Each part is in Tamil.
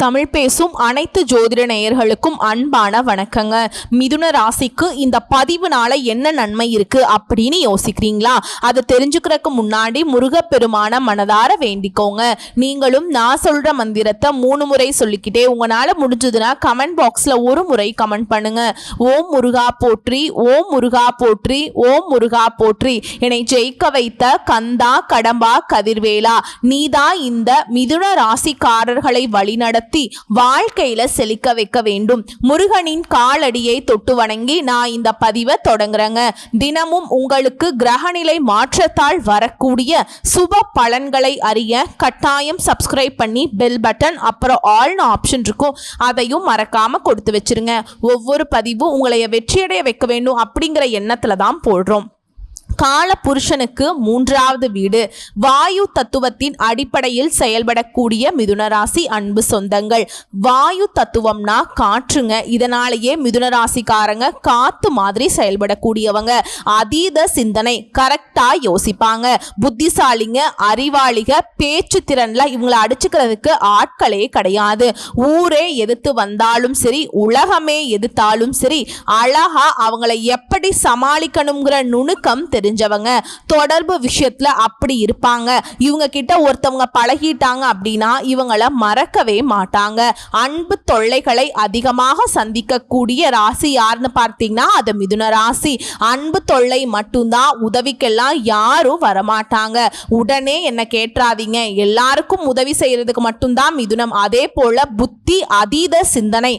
தமிழ் பேசும் அனைத்து ஜோதிட நேயர்களுக்கும் அன்பான வணக்கங்க. மிதுன ராசிக்கு இந்த பதிவுனால என்ன நன்மை இருக்கு அப்படின்னு யோசிக்கிறீங்களா? அதை தெரிஞ்சுக்கிறதுக்கு முன்னாடி முருகப்பெருமான மனதார வேண்டிக்கோங்க. நீங்களும் நான் சொல்ற மந்திரத்தை 3 முறை சொல்லிக்கிட்டே உங்களால முடிஞ்சதுன்னா கமெண்ட் பாக்ஸ்ல ஒரு முறை கமெண்ட் பண்ணுங்க. ஓம் முருகா போற்றி, ஓம் முருகா போற்றி, ஓம் முருகா போற்றி. என்னை ஜெயிக்க வைத்த கந்தா கடம்பா கதிர்வேலா, நீதான் இந்த மிதுன ராசிக்காரர்களை வழிநடத்தி வாழ்க்கையில செழிக்க வைக்க வேண்டும். முருகனின் காலடியை தொட்டு வணங்கி நான் இந்த பதிவை தொடங்குறேங்க. தினமும் உங்களுக்கு கிரகநிலை மாற்றத்தால் வரக்கூடிய சுப பலன்களை அறிய கட்டாயம் சப்ஸ்கிரைப் பண்ணி பெல் பட்டன் அப்புறம் ஆல்னு ஆப்ஷன் இருக்கும், அதையும் மறக்காம கொடுத்து வச்சிருங்க. ஒவ்வொரு பதிவும் உங்களை வெற்றியடைய வைக்க வேண்டும் அப்படிங்கிற எண்ணத்துல தான் போடுறோம். கால புருஷனுக்கு 3வது வீடு. வாயு தத்துவத்தின் அடிப்படையில் செயல்படக்கூடிய மிதுன ராசி அன்பு சொந்தங்கள். வாயு தத்துவம்னா காற்றுங்க. இதனாலேயே மிதுன ராசிக்காரங்க காத்து மாதிரி செயல்படக்கூடியவங்க. அதீத சிந்தனை, கரெக்டா யோசிப்பாங்க, புத்திசாலிங்க, அறிவாளிக, பேச்சு திறன்ல இவங்களை அடிச்சுக்கிறதுக்கு ஆட்களே கிடையாது. ஊரே எதிர்த்து வந்தாலும் சரி, உலகமே எதிர்த்தாலும் சரி, அழகா அவங்களை எப்படி சமாளிக்கணுங்கிற நுணுக்கம் தெரிஞ்சவங்க. தொடர்பு விஷயத்துல அப்படி இருப்பாங்க. இவங்க கிட்ட ஒருத்தவங்க பழகிட்டாங்க அப்படின்னா இவங்களை மறக்கவே மாட்டாங்க. அன்பு தொல்லைகளை அதிகமாக சந்திக்கக்கூடிய ராசி யாருன்னு பார்த்தீங்கன்னா அது மிதுன ராசி. அன்பு தொல்லை மட்டும்தான், உதவிக்கெல்லாம் யாரும் வரமாட்டாங்க. உடனே என்ன கேட்றாதீங்க, எல்லாருக்கும் உதவி செய்யறதுக்கு மட்டும்தான் மிதுனம். அதே போல புத்தி, அதீத சிந்தனை,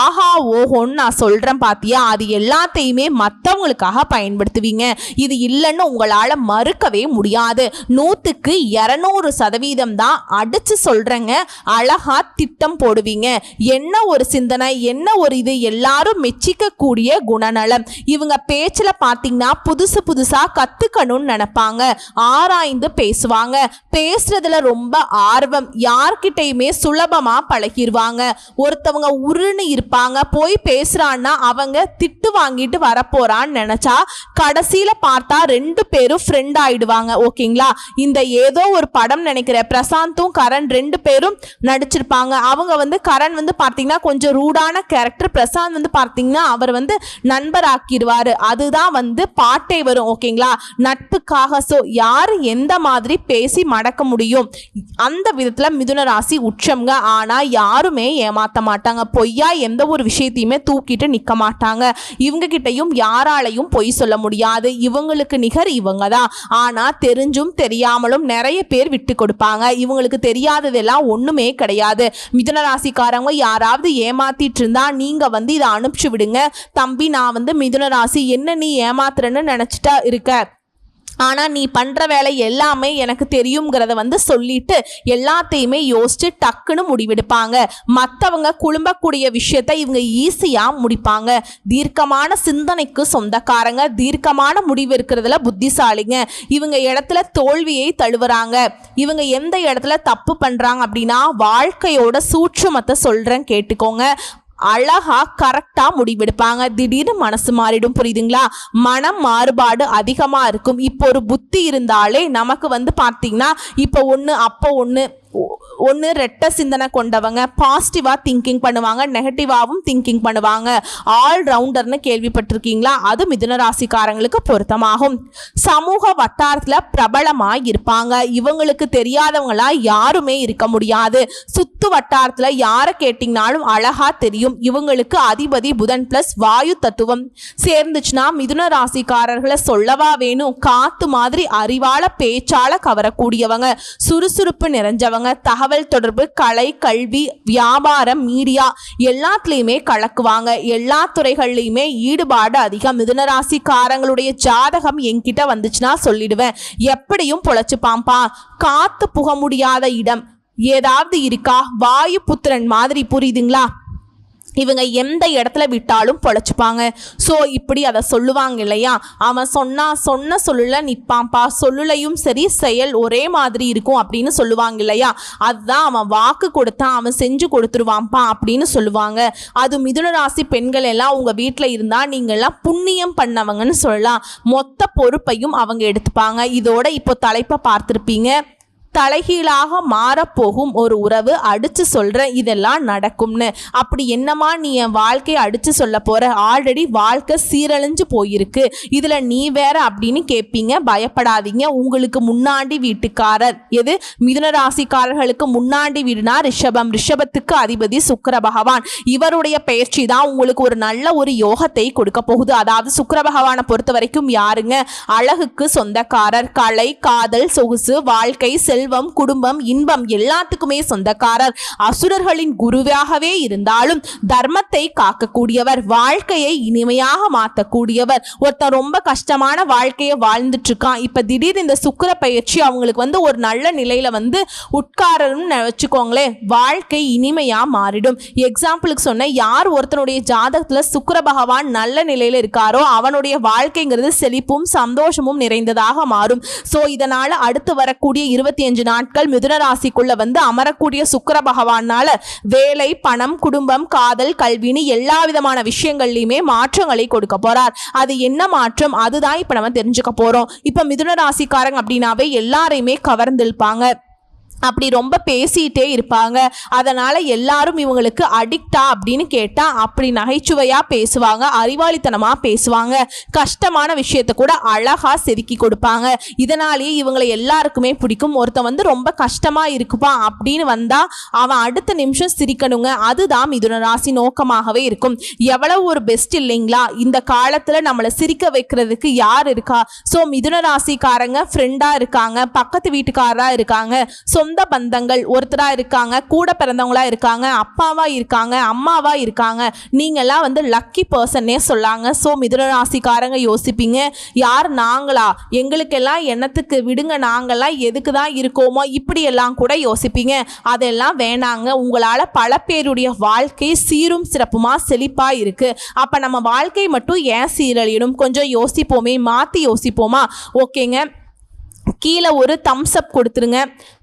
ஆஹா ஓஹோன்னு நான் சொல்றேன் பாத்தியா, அது எல்லாத்தையுமே மற்றவங்களுக்காக பயன்படுத்துவீங்க. இது இல்லைன்னு உங்களால மறுக்கவே முடியாது. 100க்கு 200% தான் அடிச்சு சொல்றேங்க. அழகா திட்டம் போடுவீங்க. என்ன ஒரு சிந்தனை, என்ன ஒரு இது, எல்லாரும் மெச்சிக்க கூடிய குணநலம். இவங்க பேச்சுல பாத்தீங்கன்னா புதுசு புதுசா கத்துக்கணும்னு நினைப்பாங்க. ஆராய்ந்து பேசுவாங்க. பேசுறதுல ரொம்ப ஆர்வம். யார்கிட்டையுமே சுலபமா பழகிடுவாங்க. ஒருத்தவங்க உருன்னு இருப்பாங்க, போய் பேசுறான்னா அவங்க திட்டு வாங்கிட்டு வரப்போறான்னு நினைச்சா கடைசியில பார்த்தா 2 பேரும் ஃப்ரெண்ட் ஆயிடுவாங்க. ஓகேங்களா? இந்த ஏதோ ஒரு படம் நினைக்கிறேன், பிரசாந்தும் கரண் 2 பேரும் நடிச்சிருப்பாங்க. அவங்க கரண் பார்த்தீங்கன்னா கொஞ்சம் ரூடான கேரக்டர், பிரசாந்த் பார்த்தீங்கன்னா அவர் நண்பர் ஆக்கிடுவாரு. அதுதான் பாட்டே வரும். ஓகேங்களா? நட்புக்காக. சோ யார் எந்த மாதிரி பேசி மடக்க முடியும், அந்த விதத்துல மிதுன ராசி உச்சம்ங்க. ஆனா யாருமே ஏமாத்த மாட்டாங்க. பொய்யா எந்த ஒரு விஷயத்தையுமே தூக்கிட்டு நிக்க மாட்டாங்க. இவங்க கிட்டையும் யாராலையும் பொய் சொல்ல முடியாது. இவங்களுக்கு நிகர் இவங்க தான். ஆனா தெரிஞ்சும் தெரியாமலும் நிறைய பேர் விட்டு கொடுப்பாங்க. இவங்களுக்கு தெரியாததெல்லாம் ஒண்ணுமே கிடையாது. மிதுன ராசிக்காரங்க யாராவது ஏமாத்திட்டு இருந்தா நீங்க இதை அனுப்பிச்சு விடுங்க. தம்பி, நான் மிதுன ராசி, என்ன நீ ஏமாத்துறன்னு நினைச்சிட்டா இருக்க, ஆனா நீ பண்ற வேலை எல்லாமே எனக்கு தெரியுங்கிறத சொல்லிட்டு எல்லாத்தையுமே யோசிச்சு டக்குன்னு முடிவெடுப்பாங்க. மற்றவங்க குழும்பக்கூடிய விஷயத்தை இவங்க ஈஸியா முடிப்பாங்க. தீர்க்கமான சிந்தனைக்கு சொந்தக்காரங்க. தீர்க்கமான முடிவு இருக்கிறதுல புத்திசாலிங்க. இவங்க இடத்துல தோல்வியை தழுவுறாங்க. இவங்க எந்த இடத்துல தப்பு பண்றாங்க அப்படின்னா, வாழ்க்கையோட சூட்சுமத்தை சொல்றேன் கேட்டுக்கோங்க. அழகா கரெக்டா முடிவெடுப்பாங்க. திடீர்னு மனசு மாறிடும். புரியுதுங்களா? மனம் மாறுபாடு அதிகமா இருக்கும். இப்போ ஒரு புத்தி இருந்தாலே நமக்கு பார்த்தீங்கன்னா இப்போ ஒன்று அப்போ ஒன்று ரெட்ட சிந்தனை கொண்டவங்க. பாசிட்டிவா திங்கிங் பண்ணுவாங்க, நெகட்டிவாவும் திங்கிங் பண்ணுவாங்க. ஆல் ரவுண்டர்னு கேள்விப்பட்டிருக்கீங்களா? அது மிதுன ராசிக்காரங்களுக்கு பொருத்தமாகும். சமூக வட்டாரத்துல பிரபலமா இருப்பாங்க. இவங்களுக்கு தெரியாதவங்களா யாருமே இருக்க முடியாது. சுத்து வட்டாரத்துல யாரை கேட்டீங்கனாலும் அழகா தெரியும். இவங்களுக்கு அதிபதி புதன் பிளஸ் வாயு தத்துவம் சேர்ந்துச்சுன்னா மிதுன ராசிக்காரர்களை சொல்லவா வேணும். காத்து மாதிரி அறிவால பேச்சால கவரக்கூடியவங்க. சுறுசுறுப்பு நிறைஞ்சவங்க. தகவல் தொடர்பு, கலை, கல்வி, வியாபாரம், மீடியா எல்லாத்துலயுமே கலக்குவாங்க. எல்லா துறைகள்லயுமே ஈடுபாடு அதிகம். மிதுன ராசிக்காரங்களுடைய ஜாதகம் என்கிட்ட வந்துச்சுன்னா சொல்லிடுவேன், எப்படியும் பொழைச்சுப்பாம்பா. காத்து புக முடியாத இடம் ஏதாவது இருக்கா? வாயு புத்திரன் மாதிரி. புரியுதுங்களா? இவங்க எந்த இடத்துல விட்டாலும் பொழைச்சுப்பாங்க. ஸோ இப்படி அதை சொல்லுவாங்க இல்லையா, அவன் சொன்ன சொல்லுல நிற்பான்ப்பா, சொல்லுலையும் சரி செயல் ஒரே மாதிரி இருக்கும் அப்படின்னு சொல்லுவாங்க இல்லையா, அதுதான் அவன் வாக்கு கொடுத்தான், அவன் செஞ்சு கொடுத்துருவான்ப்பா அப்படின்னு சொல்லுவாங்க. அது மிதுன ராசி பெண்கள் எல்லாம் உங்கள் வீட்டில் இருந்தால் நீங்கள்லாம் புண்ணியம் பண்ணவங்கன்னு சொல்லலாம். மொத்த பொறுப்பையும் அவங்க எடுத்துப்பாங்க. இதோட இப்போ தலைப்பை பார்த்துருப்பீங்க. தலைகீழாக மாறப்போகும் ஒரு உறவு, அடிச்சு சொல்றேன் இதெல்லாம் நடக்கும்னு. அப்படி என்னமா நீ என் வாழ்க்கையை அடிச்சு சொல்ல போற? ஆல்ரெடி வாழ்க்கை சீரழிஞ்சு போயிருக்கு, இதுல நீ வேற அப்படின்னு கேட்பீங்க. பயப்படாதீங்க, உங்களுக்கு முன்னாடி வீட்டுக்காரர் எது? மிதுன ராசிக்காரர்களுக்கு முன்னாடி வீடுனா ரிஷபம். ரிஷபத்துக்கு அதிபதி சுக்கிர பகவான். இவருடைய பயிற்சி தான் உங்களுக்கு ஒரு நல்ல ஒரு யோகத்தை கொடுக்க போகுது. அதாவது சுக்கிர பகவானை பொறுத்த வரைக்கும் யாருங்க? அழகுக்கு சொந்தக்காரர், கலை, காதல், சொகுசு, வாழ்க்கை, செல்வம், குடும்பம், இன்பம் எல்லாத்துக்குமே சொந்தக்காரர். அசுரர்களின் குருவாகவே இருந்தாலும் தர்மத்தை காக்கக்கூடியவர், வாழ்க்கையை இனிமையாக மாற்றக்கூடியவர். ஒருத்தர் ரொம்ப கஷ்டமான வாழ்க்கையை வாழ்ந்துட்டு இருக்கான், இப்ப திடீர் இந்த சுக்கிர பயிற்சி அவங்களுக்கு ஒரு நல்ல நிலையில உட்காரன்னு வச்சுக்கோங்களேன், வாழ்க்கை இனிமையா மாறிடும். எக்ஸாம்பிளுக்கு சொன்ன, யார் ஒருத்தனுடைய ஜாதகத்துல சுக்கிர பகவான் நல்ல நிலையில இருக்காரோ அவனுடைய வாழ்க்கைங்கிறது செழிப்பும் சந்தோஷமும் நிறைந்ததாக மாறும். சோ இதனால அடுத்து வரக்கூடிய 25 நாட்கள் மிதுன ராசிக்குள்ள அமரக்கூடிய சுக்கிர பகவானால வேலை, பணம், குடும்பம், காதல், கல்வின்னு எல்லா விதமான விஷயங்கள்லயுமே மாற்றங்களை கொடுக்க போறார். அது என்ன மாற்றம்? அதுதான் இப்ப நம்ம தெரிஞ்சுக்க போறோம். இப்ப மிதுன ராசிக்காரங்க அப்படின்னாவே எல்லாரையுமே கவர்ந்திருப்பாங்க, அப்படி ரொம்ப பேசிட்டே இருப்பாங்க. அதனால எல்லாரும் இவங்களுக்கு அடிக்டா அப்படின்னு கேட்டா அப்படி நகைச்சுவையா பேசுவாங்க, அறிவாளித்தனமா பேசுவாங்க, கஷ்டமான விஷயத்த கூட அழகா செதுக்கி கொடுப்பாங்க. இதனாலேயே இவங்களை எல்லாருக்குமே பிடிக்கும். ஒருத்தன் ரொம்ப கஷ்டமா இருக்குப்பா அப்படின்னு வந்தா அவன் அடுத்த நிமிஷம் சிரிக்கணுங்க, அதுதான் மிதுன ராசி நோக்கமாகவே இருக்கும். எவ்வளவு ஒரு பெஸ்ட் இல்லைங்களா? இந்த காலத்துல நம்மளை சிரிக்க வைக்கிறதுக்கு யார் இருக்கா? சோ மிதுன ராசிக்காரங்க ஃப்ரெண்டா இருக்காங்க, பக்கத்து வீட்டுக்காரரா இருக்காங்க, சொந்த பந்தங்கள் ஒருத்தரா இருக்காங்க, கூட பிறந்தவங்களா இருக்காங்க, அப்பாவா இருக்காங்க, அம்மாவா இருக்காங்க. நீங்கெல்லாம் லக்கி பர்சன்னே சொல்லாங்க. சோ மிதுன ராசிக்காரங்க யோசிப்பீங்க, யார் நாங்களா? எங்களுக்கெல்லாம் என்னத்துக்கு விடுங்க, நாங்கெல்லாம் எதுக்கு தான் இருக்கோமோ இப்படி எல்லாம் கூட யோசிப்பீங்க. அதெல்லாம் வேணாங்க. உங்களால பல பேருடைய வாழ்க்கை சீரும் சிறப்புமா செழிப்பா இருக்கு. அப்ப நம்ம வாழ்க்கை மட்டும் ஏன் சீரழியணும்? கொஞ்சம் யோசிப்போமே, மாத்தி யோசிப்போமா? ஓகேங்க, கீழே ஒரு தம்ஸ் அப் கொடுத்துருங்க.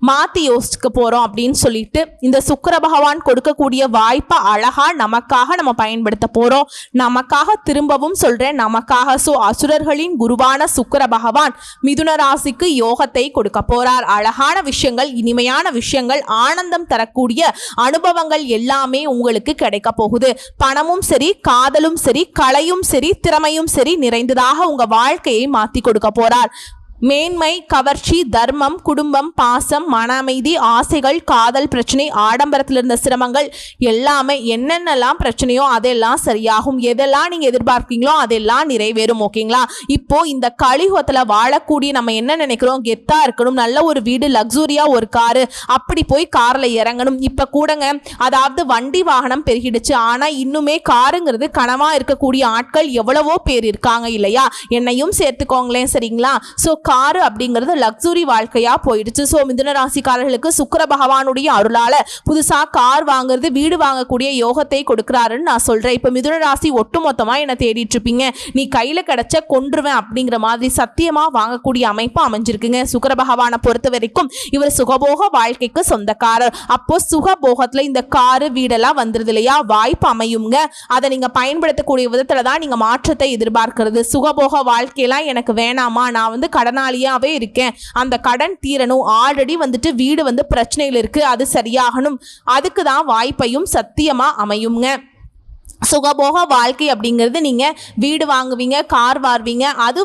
மாற்றி யோசிக்க போகிறோம் அப்படின்னு சொல்லிட்டு இந்த சுக்கிர பகவான் கொடுக்கக்கூடிய வாய்ப்பை அழகா நமக்காக நம்ம பயன்படுத்த போகிறோம். நமக்காக, திரும்பவும் சொல்கிறேன், நமக்காக. ஸோ அசுரர்களின் குருவான சுக்கிர பகவான் மிதுன ராசிக்கு யோகத்தை கொடுக்க போகிறார். அழகான விஷயங்கள், இனிமையான விஷயங்கள், ஆனந்தம் தரக்கூடிய அனுபவங்கள் எல்லாமே உங்களுக்கு கிடைக்க போகுது. பணமும் சரி, காதலும் சரி, கலையும் சரி, திறமையும் சரி நிறைந்ததாக உங்கள் வாழ்க்கையை மாற்றி கொடுக்க போகிறார். மேன்மை, கவர்ச்சி, தர்மம், குடும்பம், பாசம், மன அமைதி, ஆசைகள், காதல் பிரச்சனை, ஆடம்பரத்தில் இருந்த சிரமங்கள் எல்லாமே, என்னென்னலாம் பிரச்சனையோ அதெல்லாம் சரியாகும். எதெல்லாம் நீங்க எதிர்பார்க்கீங்களோ அதெல்லாம் நிறைவேறும். ஓகேங்களா? இப்போ இந்த கலியுகத்துல வாழக்கூடிய நம்ம என்ன நினைக்கிறோம்? கெத்தா இருக்கணும், நல்ல ஒரு வீடு, லக்ஸூரியா ஒரு காரு, அப்படி போய் கார்ல இறங்கணும். இப்ப கூடங்க, அதாவது வண்டி வாகனம் பெருகிடுச்சு, ஆனா இன்னுமே காருங்கிறது கனவா இருக்கக்கூடிய ஆட்கள் எவ்வளவோ பேர் இருக்காங்க இல்லையா? என்னையும் சேர்த்துக்கோங்களேன், சரிங்களா? சோ காரு அப்படிங்கிறது லக்ஸுரி வாழ்க்கையா போயிடுச்சு. ஸோ மிதுன ராசிக்காரர்களுக்கு சுக்கிர பகவானுடைய அருளால புதுசா கார் வாங்குறது, வீடு வாங்கக்கூடிய யோகத்தை கொடுக்கிறாருன்னு நான் சொல்றேன். இப்ப மிதுன ராசி ஒட்டுமொத்தமா என்ன தேடிட்டு இருப்பீங்க, நீ கையில கிடைச்ச கொன்றுவேன் அப்படிங்கிற மாதிரி சத்தியமா வாங்கக்கூடிய அமைப்பு அமைஞ்சிருக்குங்க. சுக்கிர பகவானை பொறுத்த வரைக்கும் இவர் சுகபோக வாழ்க்கைக்கு சொந்தக்காரர். அப்போ சுகபோகத்துல இந்த காரு, வீடெல்லாம் வந்துருது இல்லையா? வாய்ப்பு அமையுங்க. அதை நீங்க பயன்படுத்தக்கூடிய விதத்துல தான் நீங்க மாற்றத்தை எதிர்பார்க்கிறது. சுகபோக வாழ்க்கையெல்லாம் எனக்கு வேணாமா, நான் கடனாளியாவே இருக்கேன், அந்த கடன் தீரணும், ஆல்ரெடி வீடு பிரச்சனையில் இருக்கு, அது சரியாகணும், அதுக்கு தான் வாய்ப்பையும் சத்தியமா அமையுங்க. சுகபோக வாழ்க்கை அப்படிங்கிறது நீங்கள் வீடு வாங்குவீங்க, கார் வாங்குவீங்க, அது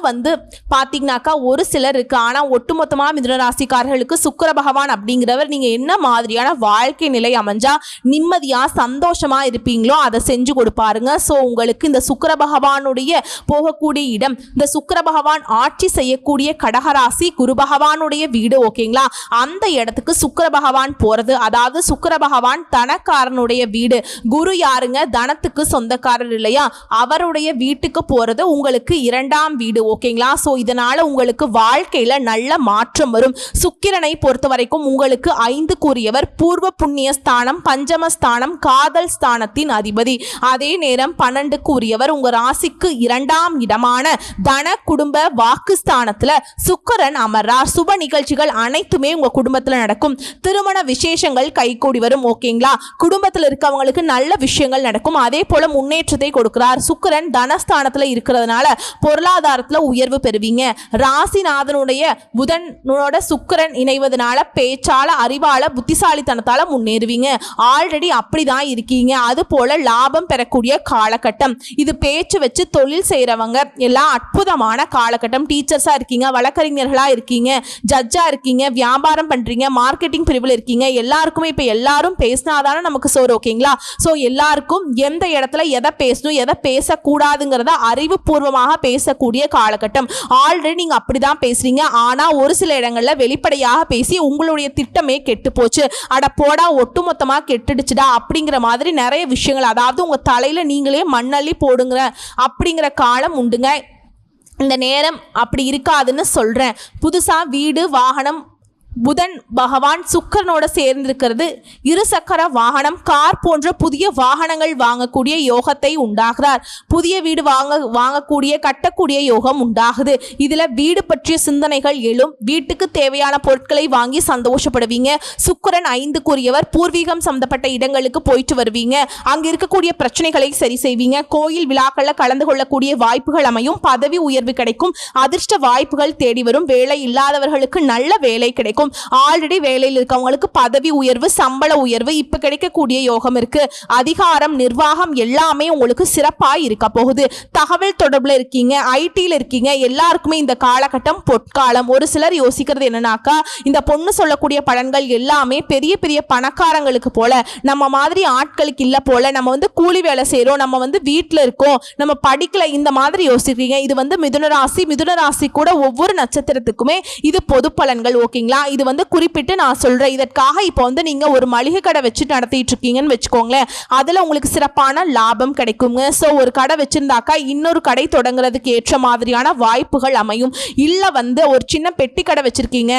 பார்த்தீங்கன்னாக்கா ஒரு சிலர் இருக்குது. ஆனால் ஒட்டுமொத்தமாக மிதுன ராசிக்காரர்களுக்கு சுக்கிர பகவான் அப்படிங்கிறவர் நீங்கள் என்ன மாதிரியான வாழ்க்கை நிலை அமைஞ்சா நிம்மதியாக சந்தோஷமாக இருப்பீங்களோ அதை செஞ்சு கொடுப்பாருங்க. ஸோ உங்களுக்கு இந்த சுக்கிர பகவானுடைய போகக்கூடிய இடம், இந்த சுக்கிர பகவான் ஆட்சி செய்யக்கூடிய கடகராசி குரு பகவானுடைய வீடு. ஓகேங்களா? அந்த இடத்துக்கு சுக்கிர பகவான் போகிறது, அதாவது சுக்கிர பகவான் தனக்காரனுடைய வீடு. குரு யாருங்க? தனத்துக்கு சொந்தக்காரர் இல்லையா? அவருடைய வீட்டுக்கு போறது உங்களுக்கு 2ஆம் வீடு. ஓகேங்களா? சோ இதனால உங்களுக்கு வாழ்க்கையில நல்ல மாற்றம் வரும். சுக்கிரனை பொறுத்த வரைக்கும் உங்களுக்கு 5 கூறியவர் பூர்வ புண்ணிய ஸ்தானம், பஞ்சம ஸ்தானம், காதல் ஸ்தானத்தின் அதிபதி. அதே நேரம் 12 கூறியவர் உங்க ராசிக்கு 2ஆம் இடமான தன குடும்ப வாக்கு ஸ்தானத்துல சுக்கிரன் அமர்றார். சுப நிகழ்ச்சிகள் அனைத்துமே உங்க குடும்பத்துல நடக்கும். திருமண விசேஷங்கள் கைகூடி வரும். ஓகேங்களா? குடும்பத்துல இருக்கவங்களுக்கு நல்ல விஷயங்கள் நடக்கும். அதே அதே போல முன்னேற்றத்தை கொடுக்கிறார். சுக்கிரன் தனஸ்தானத்துல இருக்கிறதுனால பொருளாதாரத்துல உயர்வு பெறுவீங்க. ராசிநாதனுடைய புதனோட சுக்கிரன் இணைவதனால பேச்சால, அறிவால, புத்திசாலித்தனத்தால முன்னேறுவீங்க. ஆல்ரெடி அப்படிதான் இருக்கீங்க. அது போல லாபம் பெறக்கூடிய காலகட்டம் இது. பேச்சு வச்சு தொழில் செய்யறவங்க எல்லாம் அற்புதமான காலகட்டம். டீச்சர்ஸா இருக்கீங்க, வழக்கறிஞர்களா இருக்கீங்க, ஜட்ஜா இருக்கீங்க, வியாபாரம் பண்றீங்க, மார்க்கெட்டிங் பிரிவில் இருக்கீங்க, எல்லாருக்குமே இப்ப எல்லாரும் பேசினாதானே நமக்கு சோறு. ஓகேங்களா? சோ எல்லாருக்கும் எந்த இடத்துல எதை பேசணும் எதை பேசக்கூடாதுங்கிறத அறிவுபூர்வமாக பேசக்கூடிய காலகட்டம். ஆல்ரெடி நீங்க அப்படிதான் பேசுறீங்க. ஆனா ஒரு சில இடங்கள்ல வெளிப்படையாக பேசி உங்களுடைய திட்டமே கெட்டு போச்சு, அட போடா ஒட்டுமொத்தமா கெட்டுடுச்சுடா அப்படிங்கிற மாதிரி நிறைய விஷயங்கள், அதாவது உங்க தலையில நீங்களே மண்ணள்ளி போடுங்க அப்படிங்கிற காலம் உண்டுங்க. இந்த நேரம் அப்படி இருக்காதுன்னு சொல்றேன். புதுசா வீடு, வாகனம், புதன் பகவான் சுக்கிரனோட சேர்ந்திருக்கிறது. இருசக்கர வாகனம், கார் போன்ற புதிய வாகனங்கள் வாங்கக்கூடிய யோகத்தை உண்டாகிறார். புதிய வீடு வாங்கக்கூடிய கட்டக்கூடிய யோகம் உண்டாகுது. இதுல வீடு பற்றிய சிந்தனைகள் எழும். வீட்டுக்கு தேவையான பொருட்களை வாங்கி சந்தோஷப்படுவீங்க. சுக்கிரன் 5க்குரியவர். பூர்வீகம் சம்பந்தப்பட்ட இடங்களுக்கு போயிட்டு வருவீங்க. அங்க இருக்கக்கூடிய பிரச்சனைகளை சரி செய்வீங்க. கோயில் விழாக்கள்ல கலந்து கொள்ளக்கூடிய வாய்ப்புகள் அமையும். பதவி உயர்வு கிடைக்கும். அதிர்ஷ்ட வாய்ப்புகள் தேடி வரும். வேலை இல்லாதவர்களுக்கு நல்ல வேலை கிடைக்கும். ஆல்ரெடி வேலையில் இருக்கவங்களுக்கு பதவி உயர்வு, சம்பள உயர்வு இப்ப கிடைக்கக்கூடிய யோகம் இருக்கு. அதிகாரம், நிர்வாகம் எல்லாமே உங்களுக்கு சிறப்பாய் இருக்க போகுது. தகவல் தொடர்புல இருக்கீங்க, ஐடில இருக்கீங்க, எல்லாருக்குமே இந்த காலகட்டம் பொற்காலம். ஒரு சிலர் யோசிக்கிறது என்னன்னாக்கா, இந்த பொண்ணு சொல்லக்கூடிய பலன்கள் எல்லாமே பெரிய பெரிய பணக்காரங்களுக்கு போல, நம்ம மாதிரி ஆட்களுக்கு இல்ல போல, நம்ம கூலி வேலை செய்யறோம், நம்ம வீட்டுல இருக்கோம், நம்ம படிக்கல, இந்த மாதிரி யோசிக்கிறீங்க. இது மிதுன ராசி. மிதுன ராசி கூட ஒவ்வொரு நட்சத்திரத்துக்குமே இது பொது பலன்கள். ஓகேங்களா? இது குறிப்பிட்டு நான் சொல்றேன். இதற்காக இப்போ நீங்க ஒரு மளிகை கடை வச்சு நடத்திட்டு இருக்கீங்கன்னு வச்சுக்கோங்களேன். அதுல உங்களுக்கு சிறப்பான லாபம் கிடைக்குங்க. சோ ஒரு கடை வச்சிருந்தாக்கா இன்னொரு கடை தொடங்குறதுக்கு ஏற்ற மாதிரியான வாய்ப்புகள் அமையும். இல்ல ஒரு சின்ன பெட்டி கடை வச்சிருக்கீங்க,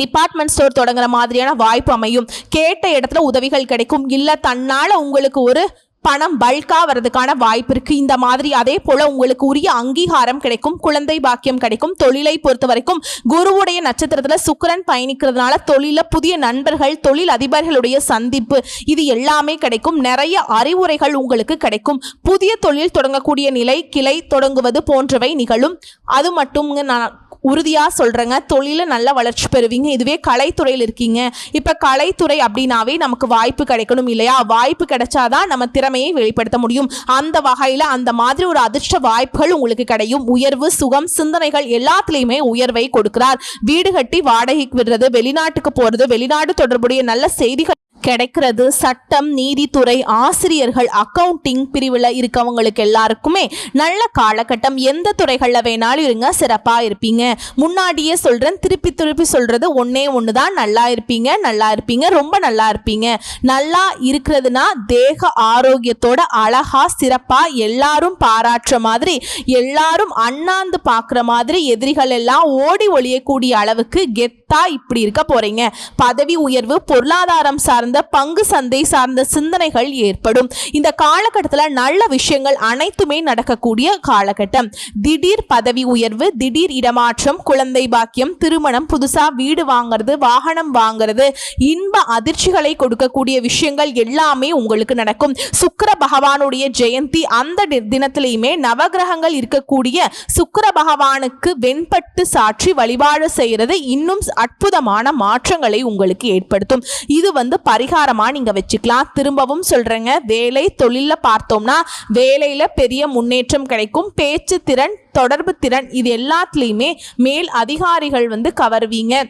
டிபார்ட்மெண்ட் ஸ்டோர் தொடங்குற மாதிரியான வாய்ப்பு அமையும். கேட்ட இடத்துல உதவிகள் கிடைக்கும். இல்ல தன்னால உங்களுக்கு ஒரு பணம் பல்கா வரதுக்கான வாய்ப்பு இருக்கு. இந்த மாதிரி அதே போல உங்களுக்கு உரிய அங்கீகாரம் கிடைக்கும். குழந்தை பாக்கியம் கிடைக்கும். தொழிலை பொறுத்த வரைக்கும் குருவுடைய நட்சத்திரத்துல சுக்கிரன் பயணிக்கிறதுனால தொழில புதிய நண்பர்கள், தொழில் அதிபர்களுடைய சந்திப்பு இது எல்லாமே கிடைக்கும். நிறைய அறிவுரைகள் உங்களுக்கு கிடைக்கும். புதிய தொழில் தொடங்கக்கூடிய நிலை, கிளை தொடங்குவது போன்றவை நிகழும். அது மட்டும் நான் உறுதியா சொல்றேங்க. தொழில நல்ல வளர்ச்சி பெறுவீங்க. இதுவே கலைத்துறையில் இருக்கீங்க, இப்ப கலைத்துறை அப்படின்னாவே நமக்கு வாய்ப்பு கிடைக்கணும் இல்லையா? வாய்ப்பு கிடைச்சாதான் நம்ம திறமையை வெளிப்படுத்த முடியும். அந்த வகையில அந்த மாதிரி ஒரு அதிர்ஷ்ட வாய்ப்புகள் உங்களுக்கு கிடைக்கும். உயர்வு, சுகம், சிந்தனைகள் எல்லாத்துலயுமே உயர்வை கொடுக்கிறார். வீடு கட்டி வாடகைக்கு விடுறது, வெளிநாட்டுக்கு போறது, வெளிநாடு தொடர்புடைய நல்ல செய்திகள் கிடைக்கிறது. சட்டம், நீதித்துறை, ஆசிரியர்கள், அக்கவுண்டிங் பிரிவில் இருக்கவங்களுக்கு எல்லாருக்குமே நல்ல காலகட்டம். எந்த துறைகள்ல வேணாலும் இருங்க, சிறப்பா இருப்பீங்க. முன்னாடியே சொல்றேன், திருப்பி சொல்றது ஒன்னே ஒண்ணுதான், நல்லா இருப்பீங்க, நல்லா இருப்பீங்க, ரொம்ப நல்லா இருப்பீங்க. நல்லா இருக்கிறதுனா தேக ஆரோக்கியத்தோட அழகா சிறப்பா எல்லாரும் பாராட்டுற மாதிரி, எல்லாரும் அண்ணாந்து பார்க்குற மாதிரி, எதிரிகள் எல்லாம் ஓடி ஒளியக்கூடிய அளவுக்கு கெத்தா இப்படி இருக்க போறீங்க. பதவி உயர்வு, பொருளாதாரம் சார்ந்த பங்கு சந்தை சார்ந்த சிந்தனைகள் ஏற்படும். இந்த காலகட்டத்தில் நல்ல விஷயங்கள் அனைத்துமே நடக்கக்கூடிய காலகட்டம். திடீர் பதவி உயர்வு, திடீர் இடமாற்றம், குழந்தை பாக்கியம், திருமணம், புதுசா வீடு வாங்குறது, வாகனம் வாங்குறது, இன்ப அதிர்ச்சிகளை கொடுக்கக்கூடிய விஷயங்கள் எல்லாமே உங்களுக்கு நடக்கும். சுக்கிர பகவானுடைய ஜெயந்தி அந்த தினத்திலையுமே நவகிரகங்கள் இருக்கக்கூடிய சுக்கிர பகவானுக்கு வெண்பட்டு சாற்றி வழிபாடு செய்யறது இன்னும் அற்புதமான மாற்றங்களை உங்களுக்கு ஏற்படுத்தும். இது பரிகாரமா நீங்க வச்சுக்கலாம். திரும்பவும் சொல்றேங்க, வேலை தொழில பார்த்தோம்னா வேலையில பெரிய முன்னேற்றம் கிடைக்கும். பேச்சு திறன், தொடர்பு திறன் இது எல்லாத்துலயுமே மேல் அதிகாரிகள் கவர்வீங்க.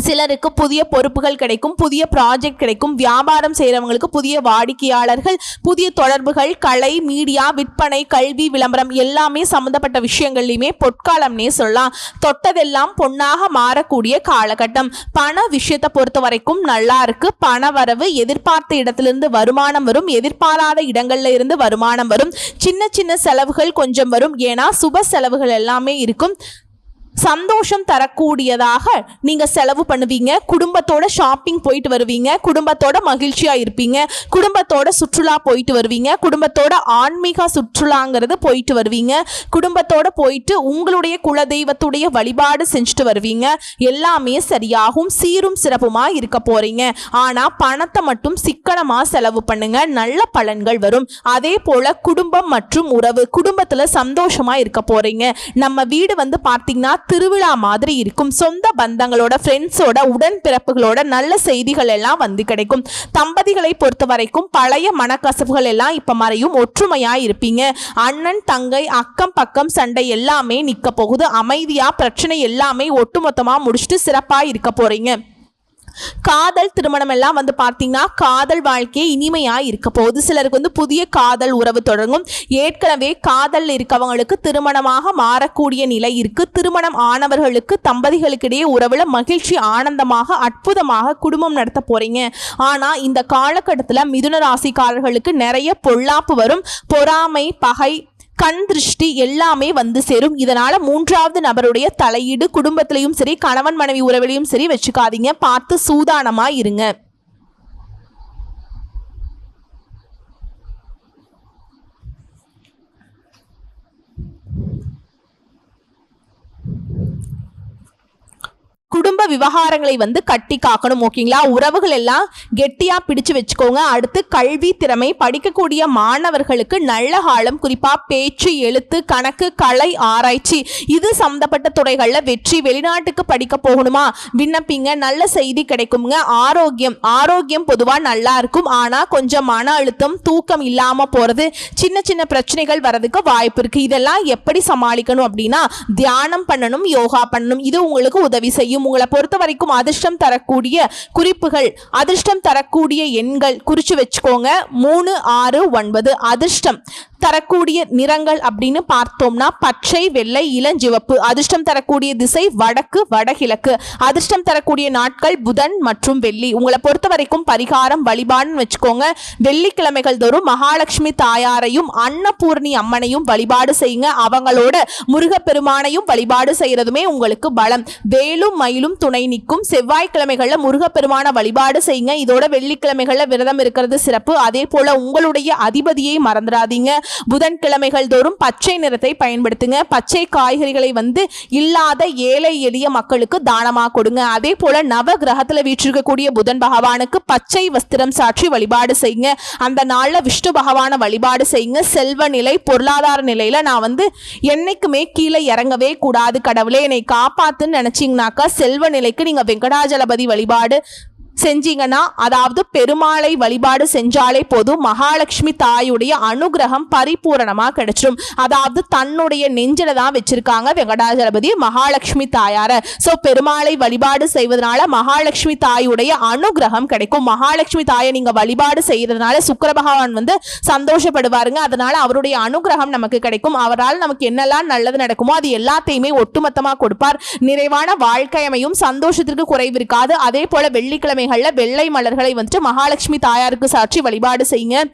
சிலருக்கு புதிய பொறுப்புகள் கிடைக்கும், புதிய ப்ராஜெக்ட் கிடைக்கும். வியாபாரம் செய்கிறவங்களுக்கு புதிய வாடிக்கையாளர்கள், புதிய தொடர்புகள், கலை, மீடியா, விற்பனை, கல்வி, விளம்பரம் எல்லாமே சம்மந்தப்பட்ட விஷயங்கள்லையுமே பொற்காலம்னே சொல்லலாம். தொட்டதெல்லாம் பொன்னாக மாறக்கூடிய காலகட்டம். பண விஷயத்தை பொறுத்த வரைக்கும் நல்லா இருக்கு. பண வரவு, எதிர்பார்த்த இடத்திலிருந்து வருமானம் வரும், எதிர்பாராத இடங்கள்ல இருந்து வருமானம் வரும். சின்ன சின்ன செலவுகள் கொஞ்சம் வரும், ஏன்னா சுப செலவுகள் எல்லாமே இருக்கும். சந்தோஷம் தரக்கூடியதாக நீங்க செலவு பண்ணுவீங்க. குடும்பத்தோட ஷாப்பிங் போயிட்டு வருவீங்க, குடும்பத்தோட மகிழ்ச்சியா இருப்பீங்க, குடும்பத்தோட சுற்றுலா போயிட்டு வருவீங்க, குடும்பத்தோட ஆன்மீக சுற்றுலாங்கிறது போயிட்டு வருவீங்க, குடும்பத்தோட போயிட்டு உங்களுடைய குலதெய்வத்துடைய வழிபாடு செஞ்சுட்டு வருவீங்க. எல்லாமே சரியாகும், சீரும் சிறப்புமா இருக்க போறீங்க. ஆனா பணத்தை மட்டும் சிக்கனமா செலவு பண்ணுங்க, நல்ல பலன்கள் வரும். அதே போல குடும்பம் மற்றும் உறவு, குடும்பத்துல சந்தோஷமா இருக்க போறீங்க. நம்ம வீடு வந்து பார்த்தீங்கன்னா திருவிழா மாதிரி இருக்கும். சொந்த பந்தங்களோட, ஃப்ரெண்ட்ஸோட, உடன்பிறப்புகளோட நல்ல செய்திகள் எல்லாம் வந்து கிடைக்கும். தம்பதிகளை பொறுத்த வரைக்கும் பழைய மனக்கசப்புகள் எல்லாம் இப்ப மறையும், ஒற்றுமையா இருப்பீங்க. அண்ணன் தங்கை அக்கம் பக்கம் சண்டை எல்லாமே நிக்க போகுது. அமைதியா பிரச்சனை எல்லாமே ஒட்டுமொத்தமா முடிச்சுட்டு சிறப்பா இருக்க போறீங்க. காதல் திருமணம் எல்லாம் வந்து பார்த்தீங்கன்னா காதல் வாழ்க்கையே இனிமையா இருக்க போகுது. சிலருக்கு வந்து புதிய காதல் உறவு தொடங்கும். ஏற்கனவே காதல் இருக்கவங்களுக்கு திருமணமாக மாறக்கூடிய நிலை இருக்கு. திருமணம் ஆனவர்களுக்கு தம்பதிகளுக்கிடையே உறவுல மகிழ்ச்சி, ஆனந்தமாக, அற்புதமாக குடும்பம் நடத்த போறீங்க. ஆனா இந்த காலகட்டத்தில் மிதுன ராசிக்காரர்களுக்கு நிறைய பொல்லாப்பு வரும். பொறாமை, பகை, கண் திருஷ்டி எல்லாமே வந்து சேரும். இதனால மூன்றாவது நபருடைய தலையீடு குடும்பத்திலையும் சரி, கணவன் மனைவி உறவிலையும் சரி வச்சுக்காதீங்க. பார்த்து சூதானமா இருங்க. குடும்ப விவகாரங்களை வந்து கட்டி காக்கணும். ஓகேங்களா? உறவுகள் எல்லாம் கெட்டியா பிடிச்சு வச்சுக்கோங்க. அடுத்து கல்வி திறமை, படிக்கக்கூடிய மாணவர்களுக்கு நல்ல காலம். குறிப்பா பேச்சு, எழுத்து, கணக்கு, கலை, ஆராய்ச்சி இது சம்பந்தப்பட்ட துறைகள்ல வெற்றி. வெளிநாட்டுக்கு படிக்க போகணுமா? விண்ணப்பிங்க, நல்ல செய்தி கிடைக்குங்க. ஆரோக்கியம் பொதுவா நல்லா இருக்கும். ஆனா கொஞ்சம் மன அழுத்தம், தூக்கம் இல்லாம போறது, சின்ன சின்ன பிரச்சனைகள் வரதுக்கு வாய்ப்பு இருக்கு. இதெல்லாம் எப்படி சமாளிக்கணும் அப்படின்னா தியானம் பண்ணணும், யோகா பண்ணணும். இது உங்களுக்கு உதவி செய்யும். உங்களை பொறுத்த வரைக்கும் அதிர்ஷ்டம் தரக்கூடிய குறிப்புகள், அதிர்ஷ்டம் தரக்கூடிய எண்கள் குறிச்சு வச்சுக்கோங்க. 3, 6, 9. அதிர்ஷ்டம் தரக்கூடிய நிறங்கள் அப்படின்னு பார்த்தோம்னா பச்சை, வெள்ளை, இளஞ்சிவப்பு. அதிர்ஷ்டம் தரக்கூடிய திசை வடக்கு, வடகிழக்கு. அதிர்ஷ்டம் தரக்கூடிய நாட்கள் புதன் மற்றும் வெள்ளி. உங்களை பொறுத்த வரைக்கும் பரிகாரம், வழிபாடுன்னு வச்சுக்கோங்க. வெள்ளிக்கிழமைகள் தோறும் மகாலட்சுமி தாயாரையும் அன்னபூர்ணி அம்மனையும் வழிபாடு செய்யுங்க. அவங்களோட முருகப்பெருமானையும் வழிபாடு செய்யறதுமே உங்களுக்கு பலம். வேலும் மயிலும் துணை நிற்கும். செவ்வாய்க்கிழமைகள்ல முருகப்பெருமான வழிபாடு செய்யுங்க. இதோட வெள்ளிக்கிழமைகள்ல விரதம் இருக்கிறது சிறப்பு. அதே போல உங்களுடைய அதிபதியை மறந்துடாதீங்க. புதன்கிழமைகள் தோறும் பச்சை நிறத்தை பயன்படுத்துங்க. பச்சை காய்கறிகளை வந்து இல்லாத ஏழை எளிய மக்களுக்கு தானமா கொடுங்க. அதே போல நவ கிரகத்துல வீற்றிருக்கக்கூடிய புதன் பகவானுக்கு பச்சை வஸ்திரம் சாற்றி வழிபாடு செய்யுங்க. அந்த நாள்ல விஷ்ணு பகவான வழிபாடு செய்யுங்க. செல்வ நிலை, பொருளாதார நிலையில நான் வந்து என்னைக்குமே கீழே இறங்கவே கூடாது, கடவுளே என்னை காப்பாத்துன்னு நினைச்சீங்கன்னாக்கா செல்வ நிலைக்கு நீங்க வெங்கடாஜலபதி வழிபாடு செஞ்சீங்கன்னா, அதாவது பெருமாளை வழிபாடு செஞ்சாலே போதும், மகாலட்சுமி தாயுடைய அனுகிரகம் பரிபூரணமா கிடைச்சிடும். அதாவது தன்னுடைய நெஞ்சில தான் வச்சிருக்காங்க வெங்கடாஜலபதி மகாலட்சுமி தாயார. சோ பெருமாளை வழிபாடு செய்வதனால மகாலட்சுமி தாயுடைய அனுகிரகம் கிடைக்கும். மகாலட்சுமி தாயை நீங்க வழிபாடு செய்யறதுனால சுக்கிர பகவான் வந்து சந்தோஷப்படுவாருங்க. அதனால அவருடைய அனுகிரகம் நமக்கு கிடைக்கும். அவரால் நமக்கு என்னெல்லாம் நல்லது நடக்குமோ அது எல்லாத்தையுமே ஒட்டுமொத்தமா கொடுப்பார். நிறைவான வாழ்க்கை அமையும், சந்தோஷத்திற்கு குறைவு இருக்காது. அதே போல வெள்ளிக்கிழமை வெள்ளை மலர்களை வந்துட்டு மகாலட்சுமி தாயாருக்கு சாட்சி வழிபாடு செய்யுங்க.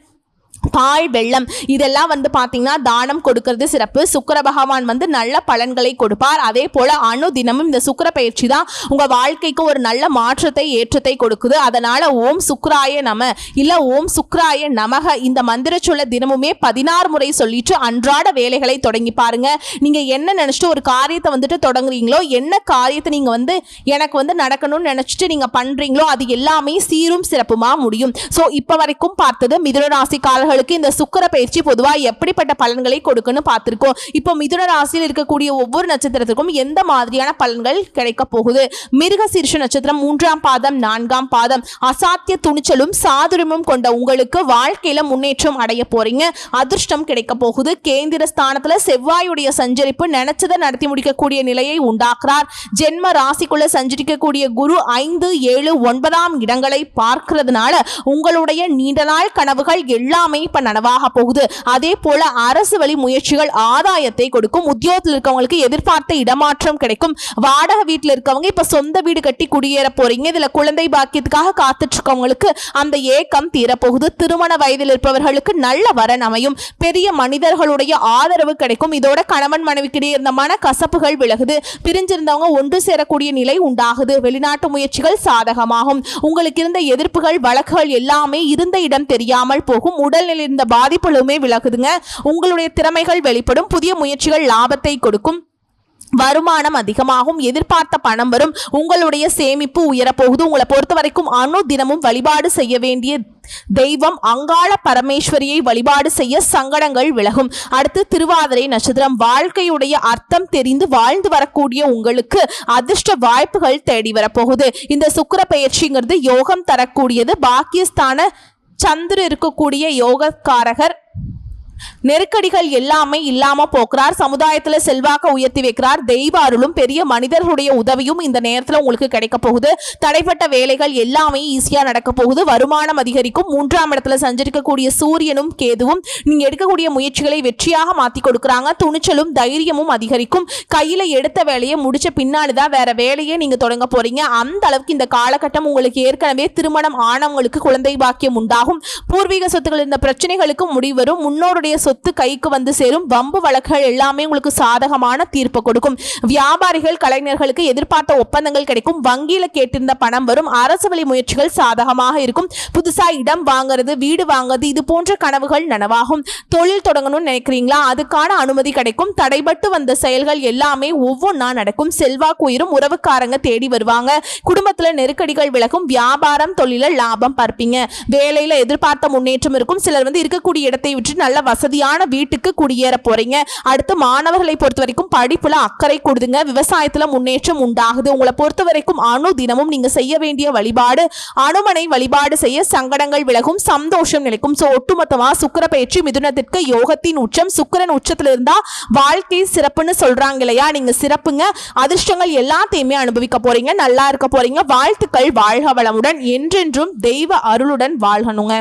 பால், வெள்ளம் இதெல்லாம் வந்து பார்த்தீங்கன்னா தானம் கொடுக்கறது சிறப்பு. சுக்கிர பகவான் வந்து நல்ல பலன்களை கொடுப்பார். அதே போல அனுதினமும் இந்த சுக்கிர பயிற்சி தான் உங்க வாழ்க்கைக்கு ஒரு நல்ல மாற்றத்தை, ஏற்றத்தை கொடுக்குது. அதனால ஓம் சுக்ராய நம இல்ல ஓம் சுக்ராய நமக இந்த மந்திர சொல்ல தினமுமே 16 முறை சொல்லிட்டு அன்றாட வேலைகளை தொடங்கி பாருங்க. நீங்க என்ன நினைச்சிட்டு ஒரு காரியத்தை வந்துட்டு தொடங்குறீங்களோ, என்ன காரியத்தை நீங்க வந்து எனக்கு வந்து நடக்கணும்னு நினைச்சிட்டு நீங்க பண்றீங்களோ அது எல்லாமே சீரும் சிறப்புமா முடியும். சோ இப்ப வரைக்கும் பார்த்தது மிதுன ராசிக்காரர்கள் இந்த சுக்கிர பயிற்சி பொதுவா எப்படிப்பட்ட பலன்களை கொடுக்குன்னு பார்த்திருக்கோம். இப்போ மிதுன ராசியில் இருக்கக்கூடிய ஒவ்வொரு நட்சத்திரத்துக்கும் எந்த மாதிரியான பலன்கள் கிடைக்க போகுது? மிருகசீர்ஷ நட்சத்திரம் 3ஆம் பாதம், 4ஆம் பாதம். அசாத்திய துணிச்சலும் சாதுரியமும் கொண்ட உங்களுக்கு வாழ்க்கையில முன்னேற்றம் அடைய போறீங்க. அதிர்ஷ்டம் கிடைக்க போகுது. கேந்திர ஸ்தானத்துல செவ்வாயுடைய சஞ்சரிப்பு நினைச்சதை நடத்தி முடிக்கக்கூடிய நிலையை உண்டாக்குறார். ஜென்ம ராசிக்குள்ள சஞ்சரிக்கக்கூடிய குரு 5, 7, 9ஆம் இடங்களை பார்க்கிறதுனால உங்களுடைய நீண்ட நாள் கனவுகள் எல்லாமே எல்லாமே இப்ப நனவாக போகுது. அதே போல அரசு வழி முயற்சிகள் ஆதாயத்தை கொடுக்கும். உத்தியோகத்தில் இருக்கவங்களுக்கு எதிர்பார்த்த இடமாற்றம் கிடைக்கும். வாடகை வீட்டில் இருக்கவங்க இப்ப சொந்த வீடு கட்டி குடியேற போறீங்க. இதுல குழந்தை பாக்கியத்துக்காக காத்துட்டு இருக்கவங்களுக்கு அந்த ஏக்கம் தீரப்போகுது. திருமண வயதில் இருப்பவர்களுக்கு நல்ல வரன் அமையும். பெரிய மனிதர்களுடைய ஆதரவு கிடைக்கும். இதோட கணவன் மனைவிக்கிடையே இருந்த மன கசப்புகள் விலகுது. பிரிஞ்சிருந்தவங்க ஒன்று சேரக்கூடிய நிலை உண்டாகுது. வெளிநாட்டு முயற்சிகள் சாதகமாகும். உங்களுக்கு இருந்த எதிர்ப்புகள் வழக்குகள் எல்லாமே இருந்த இடம் தெரியாமல் போகும். உடல்நிலை இருந்த பாதிப்புகளுமே விலகுதுங்க. உங்களுடைய திறமைகள் வெளிப்படும். புதிய முயற்சிகள் லாபத்தை கொடுக்கும். வருமானம் அதிகமாகும். எதிர்பார்த்த பணம் வரும். உங்களுடைய சேமிப்பு உயரப்போகுது. உங்களை பொறுத்த வரைக்கும் தினமும் வழிபாடு செய்ய வேண்டிய தெய்வம் அங்காள பரமேஸ்வரியை வழிபாடு செய்ய சங்கடங்கள் விலகும். அடுத்து திருவாதிரை நட்சத்திரம். வாழ்க்கையுடைய அர்த்தம் தெரிந்து வாழ்ந்து வரக்கூடிய உங்களுக்கு அதிர்ஷ்ட வாய்ப்புகள் தேடி வரப்போகுது. இந்த சுக்கிர பெயர்ச்சிங்கிறது யோகம் தரக்கூடியது. பாக்கியஸ்தான சந்திர இருக்கக்கூடிய யோகக்காரகர் நெருக்கடிகள் எல்லாமே இல்லாம போக்குறார். சமுதாயத்துல செல்வாக்க உயர்த்தி வைக்கிறார். தெய்வ அருளும் பெரிய மனிதர்களுடைய உதவியும் இந்த நேரத்துல உங்களுக்கு கிடைக்க போகுது. தடைப்பட்ட வேலைகள் எல்லாமே ஈஸியா நடக்க போகுது. வருமானம் அதிகரிக்கும். 3ஆம் இடத்துல சஞ்சரிக்கக்கூடிய சூரியனும் கேதுவும் நீங்க எடுக்கக்கூடிய முயற்சிகளை வெற்றியாக மாத்தி கொடுக்கறாங்க. துணிச்சலும் தைரியமும் அதிகரிக்கும். கையில எடுத்த வேலையை முடிச்ச பின்னாடிதான் வேற வேலையை நீங்க தொடங்க போறீங்க. அந்த அளவுக்கு இந்த காலகட்டம் உங்களுக்கு ஏற்கனவே திருமணம் ஆனவங்களுக்கு குழந்தை பாக்கியம் உண்டாகும். பூர்வீக சொத்துக்கள் இருந்த பிரச்சனைகளுக்கு முடிவரும். முன்னோருடைய சொத்து கைக்கு வந்து சேரும். வம்பு வழக்குகள் எல்லாமே உங்களுக்கு சாதகமான தீர்ப்பு கொடுக்கும். வியாபாரிகள் கலைஞர்களுக்கு எதிர்பார்த்த ஒப்பந்தங்கள் கிடைக்கும். வங்கியில கேட்டிருந்த பணம் வரும். அரசு வழி முயற்சிகள் சாதகமாக இருக்கும். புதுசா இடம் வாங்குறது, வீடு வாங்குறது, இது போன்ற கனவுகள் நனவாகும். தொழில் தொடங்கணும்னு நினைக்கிறீங்களா? அதுக்கான அனுமதி கிடைக்கும். தடைபட்டு வந்த செயல்கள் எல்லாமே ஒவ்வொன்றா நடக்கும். செல்வாக்கு உயரும். உறவுக்காரங்க தேடி வருவாங்க. குடும்பத்துல நெருக்கடிகள் விலகும். வியாபாரம் தொழில லாபம் பார்ப்பீங்க. வேலையில எதிர்பார்த்த முன்னேற்றம் இருக்கும். சிலர் இருக்கக்கூடிய இடத்தை விட்டு நல்ல வசதியான வீட்டுக்கு குடியேற போறீங்க. அடுத்து மாணவர்களை பொறுத்த வரைக்கும் படிப்புல அக்கறை கொடுங்க. விவசாயத்துல முன்னேற்றம் உண்டாகுது. உங்களை பொறுத்த வரைக்கும் தினமும் நீங்க செய்ய வேண்டிய வழிபாடு அனுமனை வழிபாடு செய்ய சங்கடங்கள் விலகும். சந்தோஷம் நிலைக்கும். ஒட்டுமொத்தமா சுக்கிர பெயர்ச்சி மிதுனத்திற்கு யோகத்தின் உச்சம். சுக்கிரன் உச்சத்துல இருந்தா வாழ்க்கை சிறப்புன்னு சொல்றாங்க இல்லையா? நீங்க சிறப்புங்க. அதிர்ஷ்டங்கள் எல்லாத்தையுமே அனுபவிக்க போறீங்க. நல்லா இருக்க போறீங்க. வாழ்த்துக்கள். வாழ்க வளமுடன். என்றென்றும் தெய்வ அருளுடன் வாழ்கணுங்க.